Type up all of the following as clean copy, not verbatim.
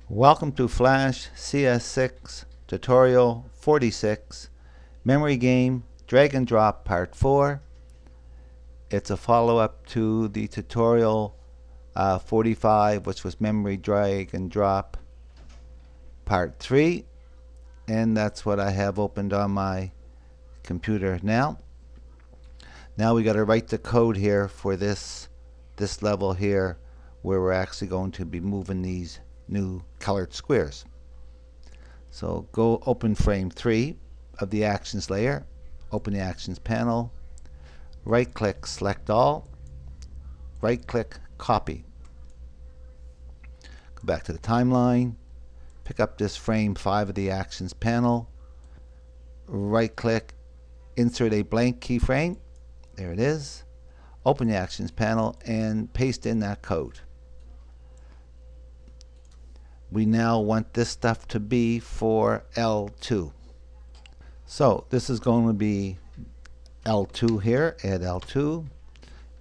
Welcome to Flash CS6 Tutorial 46 Memory Game Drag and Drop Part 4. It's a follow-up to the tutorial 45, which was Memory Drag and Drop Part 3, and that's what I have opened on my computer now. Now we got to write the code here for this level here, where we're actually going to be moving these new colored squares. So go open frame 3 of the actions layer, open the actions panel, right click select all, right click copy. Go back to the timeline, pick up this frame 5 of the actions panel, right click, insert a blank keyframe, there it is, open the actions panel and paste in that code. We now want this stuff to be for L2. So this is going to be L2 here, add L2,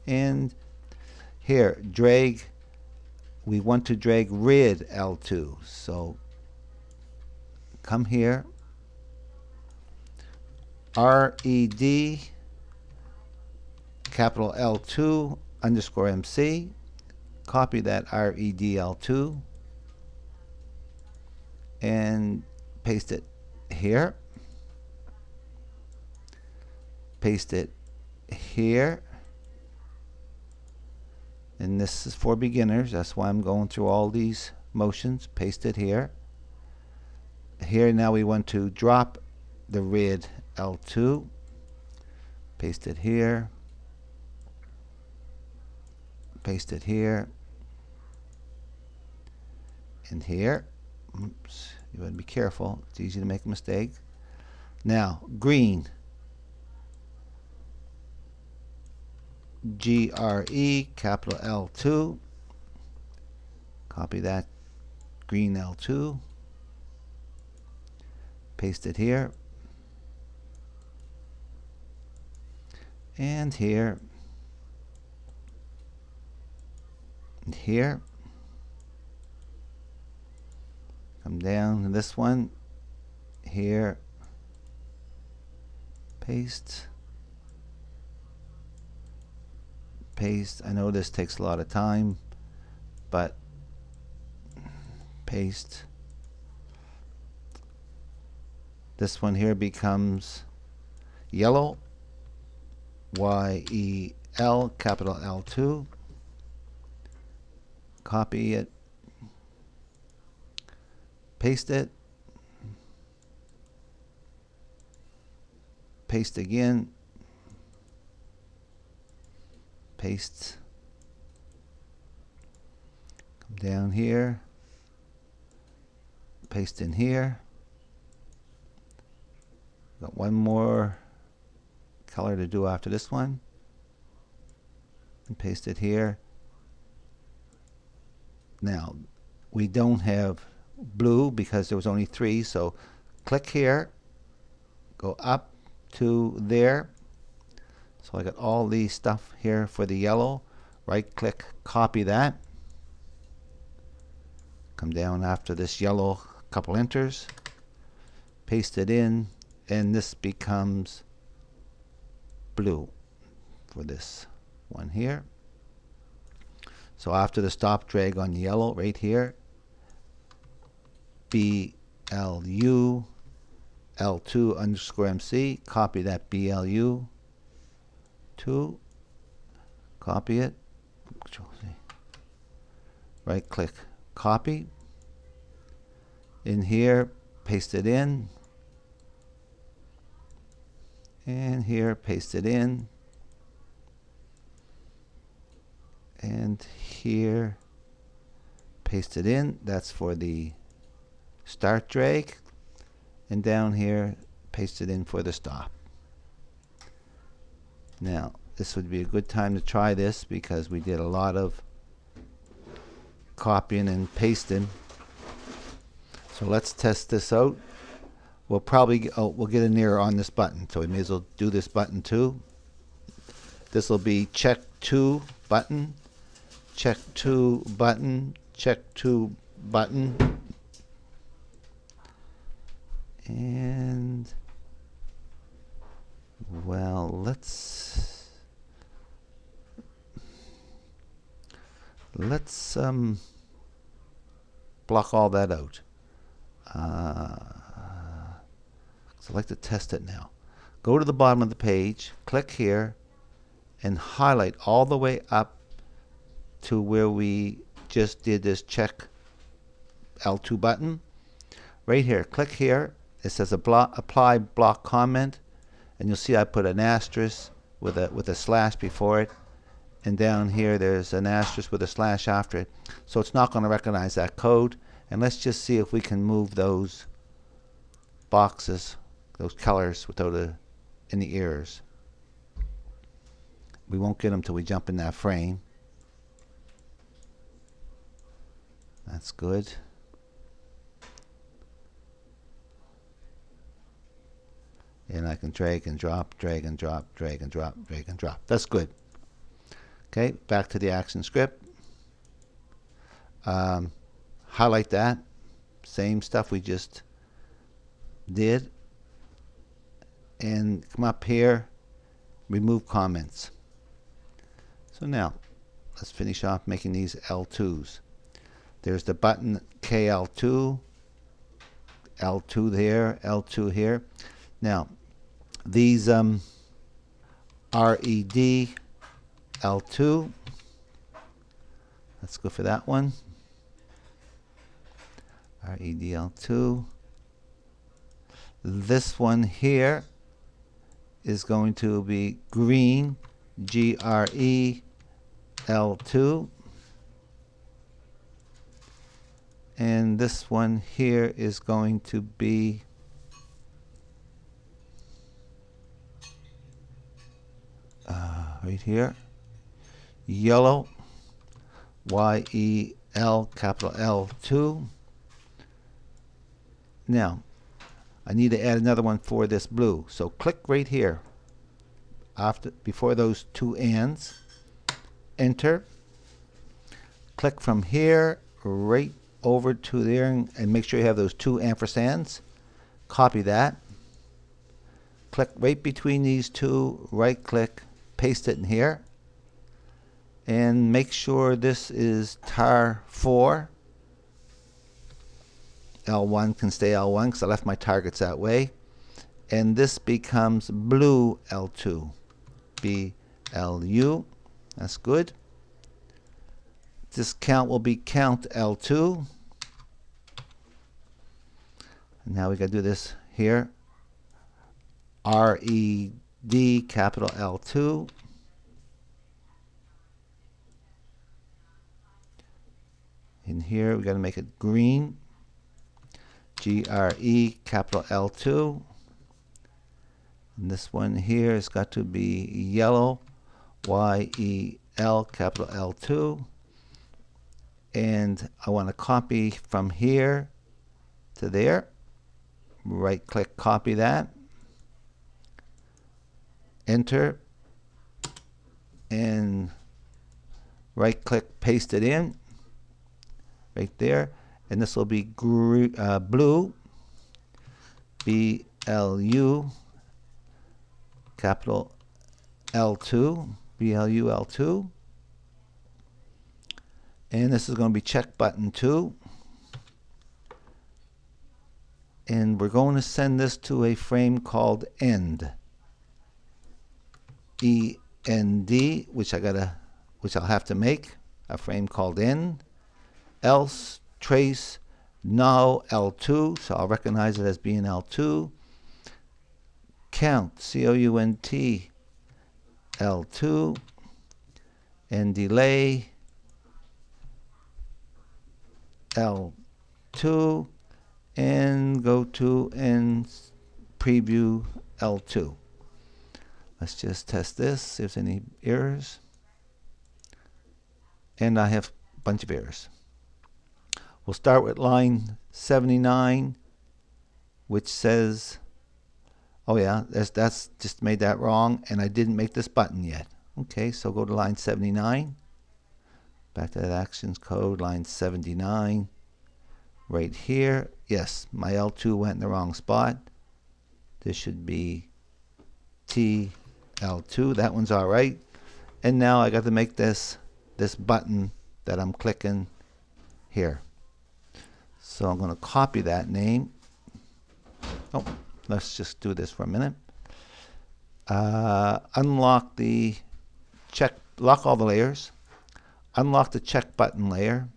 and here drag, we want to drag rid L2. So come here, RED capital L2 underscore MC, copy that RED L2 and paste it here, paste it here, and this is for beginners, that's why I'm going through all these motions. Paste it here. Here now we want to drop the rid L2, paste it here, paste it here, and here. Oops, you want to be careful, it's easy to make a mistake. Now green, GRE capital L2, copy that green L2, paste it here, and here, and here. Come down to this one here, paste, paste. I know this takes a lot of time, but paste. This one here becomes yellow, YEL capital L2, copy it, paste it, paste again, paste, come down here, paste in here, got one more color to do after this one, and paste it here. Now we don't have blue because there was only 3, so click here, go up to there. So I got all the stuff here for the yellow, right click, copy that, come down after this yellow, couple enters, paste it in, and this becomes blue for this one here. So after the stop drag on yellow right here, BLU L2 underscore MC, copy that BLU 2, copy it, Control C, right click, copy, in here, paste it in, and here, paste it in, and here, paste it in. That's for the start drag, and down here paste it in for the stop. Now this would be a good time to try this because we did a lot of copying and pasting. So let's test this out. We'll probably we'll get an error on this button, so we may as well do this button too. This will be check 2 button, check 2 button, check 2 button. And well, let's block all that out. So I'd like to test it now. Go to the bottom of the page, click here, and highlight all the way up to where we just did this check L2 button. Right here, click here. It says apply block comment, and you'll see I put an asterisk with a slash before it, and down here there's an asterisk with a slash after it. So it's not going to recognize that code. And let's just see if we can move those boxes, those colors, without any errors. We won't get them till we jump in that frame. That's good. And I can drag and drop, drag and drop, drag and drop, drag and drop. That's good. Okay, back to the action script. Highlight that. Same stuff we just did. And come up here, remove comments. So now, let's finish off making these L2s. There's the button KL2, L2 there, L2 here. Now, these RED L2. Let's go for that one. RED L2. This one here is going to be green, GRE L2. And this one here is going to be right here, yellow, YEL capital L2. Now, I need to add another one for this blue. So click right here before those two ands, enter. Click from here right over to there and make sure you have those two ampersands. Copy that. Click right between these two, right click, paste it in here. And make sure this is tar 4. L1 can stay L1 because I left my targets that way. And this becomes blue L2. BLU. That's good. This count will be count L2. And now we got to do this here. RED capital L2. In here we got to make it green. GRE capital L2. And this one here has got to be yellow. YEL capital L2. And I want to copy from here to there. Right click, copy that. Enter. And right click, paste it in. Right there. And this will be blue. BLU capital L2. BLU L2. And this is going to be check button 2. And we're going to send this to a frame called end. END, which I'll have to make a frame called end. Else trace now L2, so I'll recognize it as being L2. Count COUNT L2, and delay L2, and go to and preview L2. Let's just test this, see if there's any errors. And I have a bunch of errors. We'll start with line 79, which says, oh yeah, that's just made that wrong, and I didn't make this button yet. Okay, so go to line 79. Back to that actions code, line 79. right here. Yes, my L2 went in the wrong spot. This should be TL2. That one's all right. And now I got to make this button that I'm clicking here. So I'm going to copy that name. Oh, let's just do this for a minute. Unlock the check, lock all the layers. Unlock the check button layer.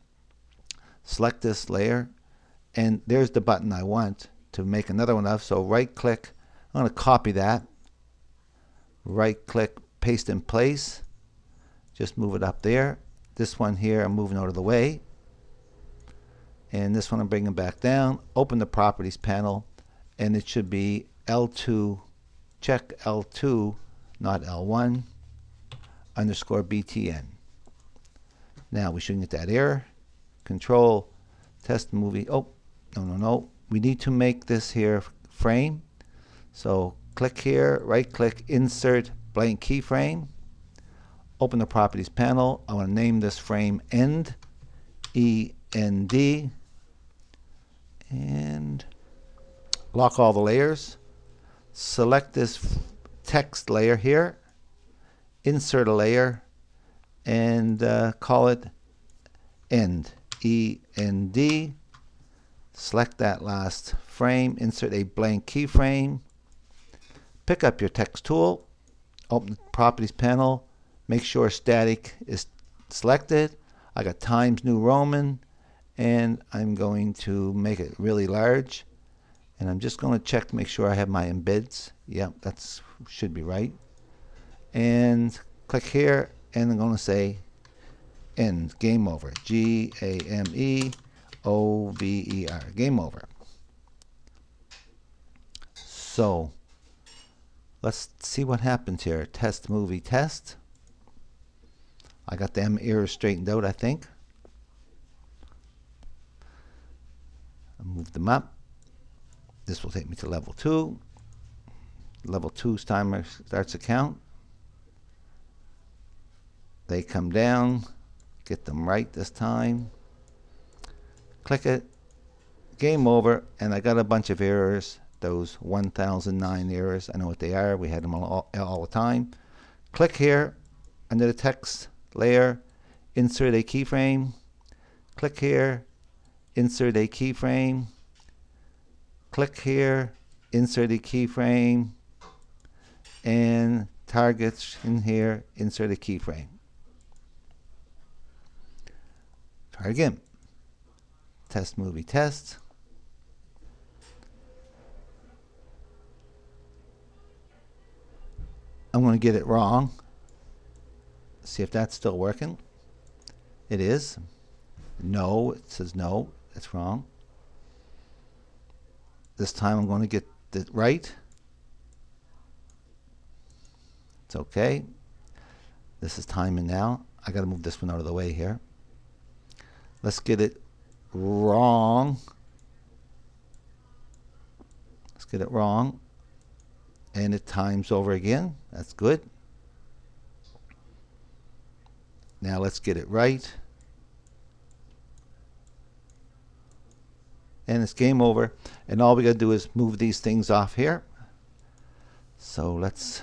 Select this layer, and there's the button I want to make another one of. So right click, I'm going to copy that. Right click, paste in place. Just move it up there. This one here I'm moving out of the way. And this one I'm bringing back down. Open the properties panel, and it should be L2, check L2, not L1, underscore BTN. Now we shouldn't get that error. Control, test movie. Oh, no. We need to make this here frame. So click here, right click, insert blank keyframe. Open the properties panel. I want to name this frame end, END, and lock all the layers. Select this text layer here, insert a layer, and call it end, END. Select that last frame, insert a blank keyframe. Pick up your text tool, open the properties panel, make sure static is selected. I got Times New Roman, and I'm going to make it really large. And I'm just going to check to make sure I have my embeds. Yep, that should be right. And click here, and I'm going to say end, game over. GAMEOVER, game over. So let's see what happens here. Test movie test. I got them errors straightened out, I think. I'll move them up. This will take me to level 2. Level 2's timer starts a count. They come down. Get them right this time. Click it. Game over. And I got a bunch of errors. Those 1009 errors. I know what they are. We had them all the time. Click here under the text layer. Insert a keyframe. Click here. Insert a keyframe. Click here. Insert a keyframe. And targets in here. Insert a keyframe. Try again. Test movie test. I'm going to get it wrong. See if that's still working. It is. No, it says no. That's wrong. This time I'm going to get it right. It's okay. This is timing now. I got to move this one out of the way here. Let's get it wrong. Let's get it wrong. And it times over again. That's good. Now let's get it right. And it's game over. And all we got to do is move these things off here. So let's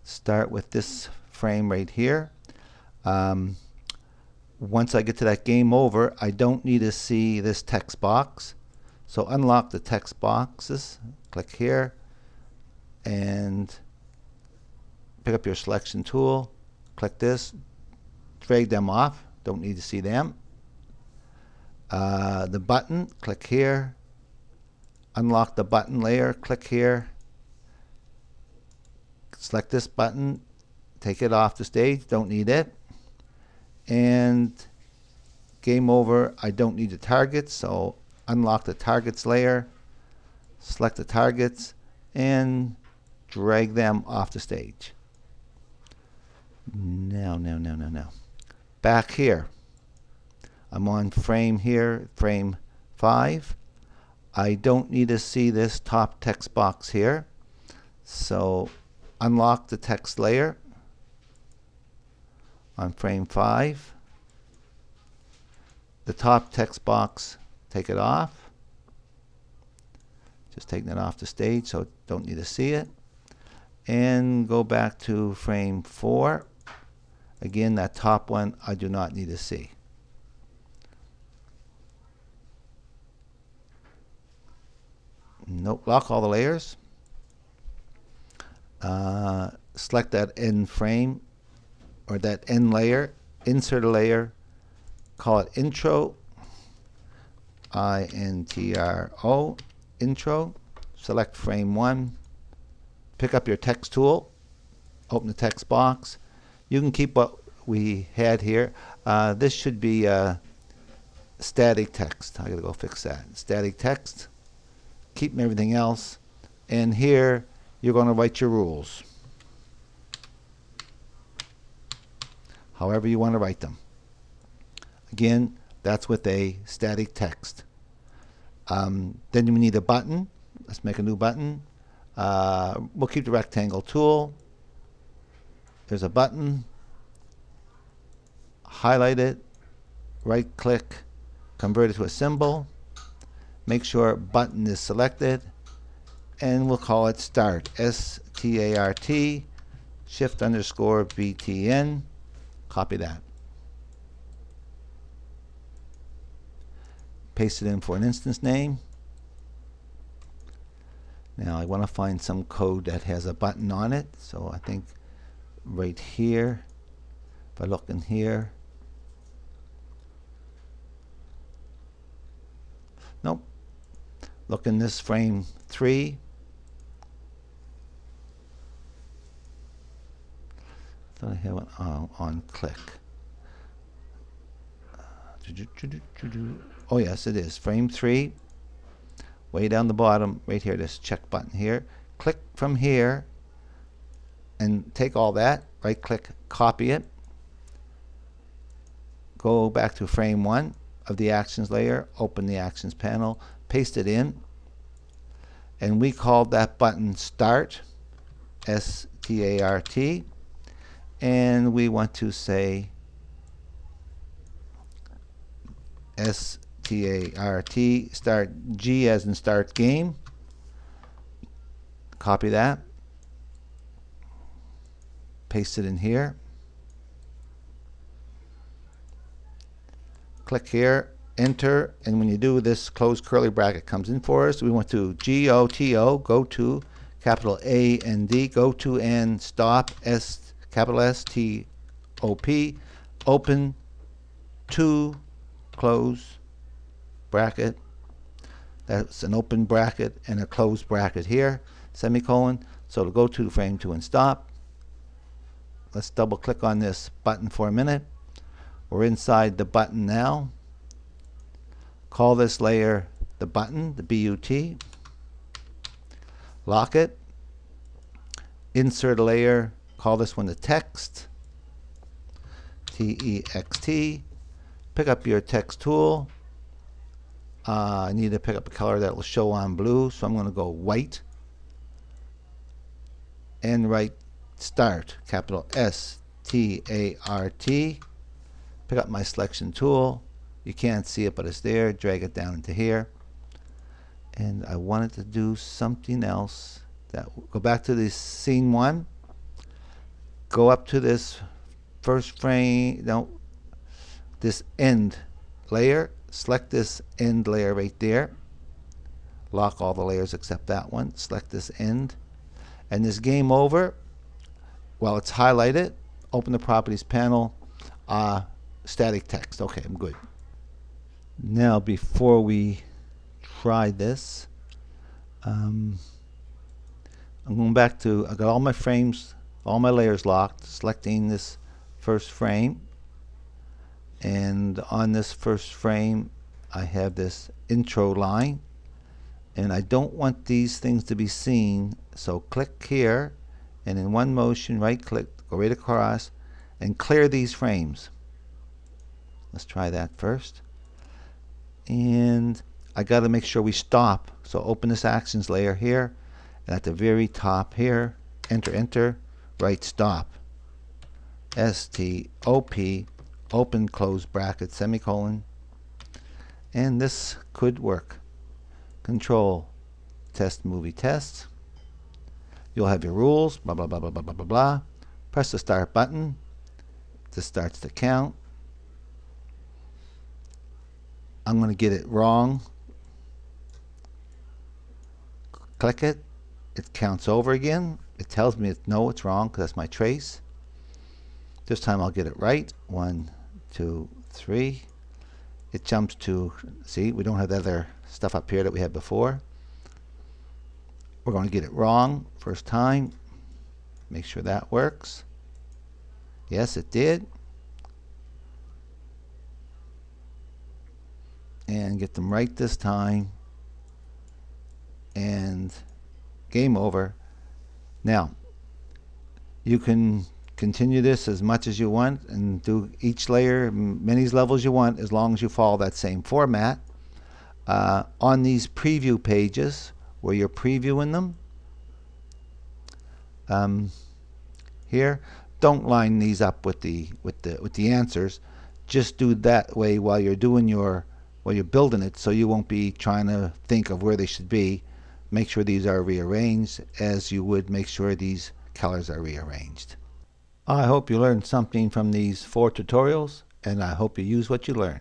start with this frame right here. Once I get to that game over, I don't need to see this text box. So unlock the text boxes. Click here. And pick up your selection tool. Click this. Drag them off. Don't need to see them. The button. Click here. Unlock the button layer. Click here. Select this button. Take it off the stage. Don't need it. And game over. I don't need the targets, so unlock the targets layer. Select the targets and drag them off the stage. Now. Back here. I'm on frame here, frame 5. I don't need to see this top text box here. So unlock the text layer on frame 5. The top text box, take it off. Just taking it off the stage, so don't need to see it. And go back to frame 4. Again, that top one I do not need to see. Nope, lock all the layers. Select that end frame or that end layer, insert a layer, call it intro, INTRO, intro. Select frame 1, pick up your text tool, open the text box. You can keep what we had here. This should be static text. I gotta go fix that. Static text. Keep everything else. And here you're going to write your rules. However you want to write them. Again, that's with a static text. Then we need a button. Let's make a new button. We'll keep the rectangle tool. There's a button. Highlight it. Right click. Convert it to a symbol. Make sure button is selected. And we'll call it start. S-T-A-R-T. Shift_BTN. Copy that. Paste it in for an instance name. Now I want to find some code that has a button on it. So I think right here, if I look in here, nope. Look in this frame 3. I thought I had one on click. Oh yes, it is. Frame 3. Way down the bottom, right here, this check button here. Click from here and take all that. Right click, copy it. Go back to frame 1 of the actions layer. Open the actions panel. Paste it in. And we called that button start. S-T-A-R-T. And we want to say S-T-A-R-T, start G as in start game. Copy that. Paste it in here. Click here, enter, and when you do this, close curly bracket comes in for us. We want to G-O-T-O, go to, capital A and D, go to and stop, S, capital S-T-O-P, open, to, close, bracket. That's an open bracket and a closed bracket here, semicolon. So to go to frame 2 and stop. Let's double click on this button for a minute. We're inside the button now. Call this layer the button, the B-U-T. Lock it. Insert a layer. Call this one the text. T-E-X-T. Pick up your text tool. I need to pick up a color that will show on blue, so I'm going to go white. And write start, capital S-T-A-R-T. Pick up my selection tool. You can't see it, but it's there. Drag it down into here. And I wanted to do something else. Go back to the scene 1. Go up to this first frame, no, this end layer. Select this end layer right there. Lock all the layers except that one. Select this end. And this game over, well, it's highlighted. Open the properties panel. Static text. Okay, I'm good. Now, before we try this, I'm going back to, I got all my frames, all my layers locked, selecting this first frame. And on this first frame, I have this intro line. And I don't want these things to be seen, so click here, and in one motion, right click, go right across, and clear these frames. Let's try that first. And I got to make sure we stop. So open this actions layer here, and at the very top here, enter, enter, write stop. S-T-O-P, open, close bracket, semicolon. and this could work. Control test movie test. You'll have your rules, blah blah blah blah blah blah blah blah. Press the start button. This starts the count. I'm going to get it wrong. Click it. It counts over again. It tells me no, it's wrong because that's my trace. This time I'll get it right. 1, 2, 3. It jumps to, see, we don't have the other stuff up here that we had before. We're going to get it wrong first time. Make sure that works. Yes, it did. And get them right this time. And game over. Now, you can continue this as much as you want and do each layer, many levels you want, as long as you follow that same format. On these preview pages where you're previewing them, here, don't line these up with the answers. Just do that way while you're building it, so you won't be trying to think of where they should be. Make sure these are rearranged as you would make sure these colors are rearranged. I hope you learned something from these 4 tutorials, and I hope you use what you learn.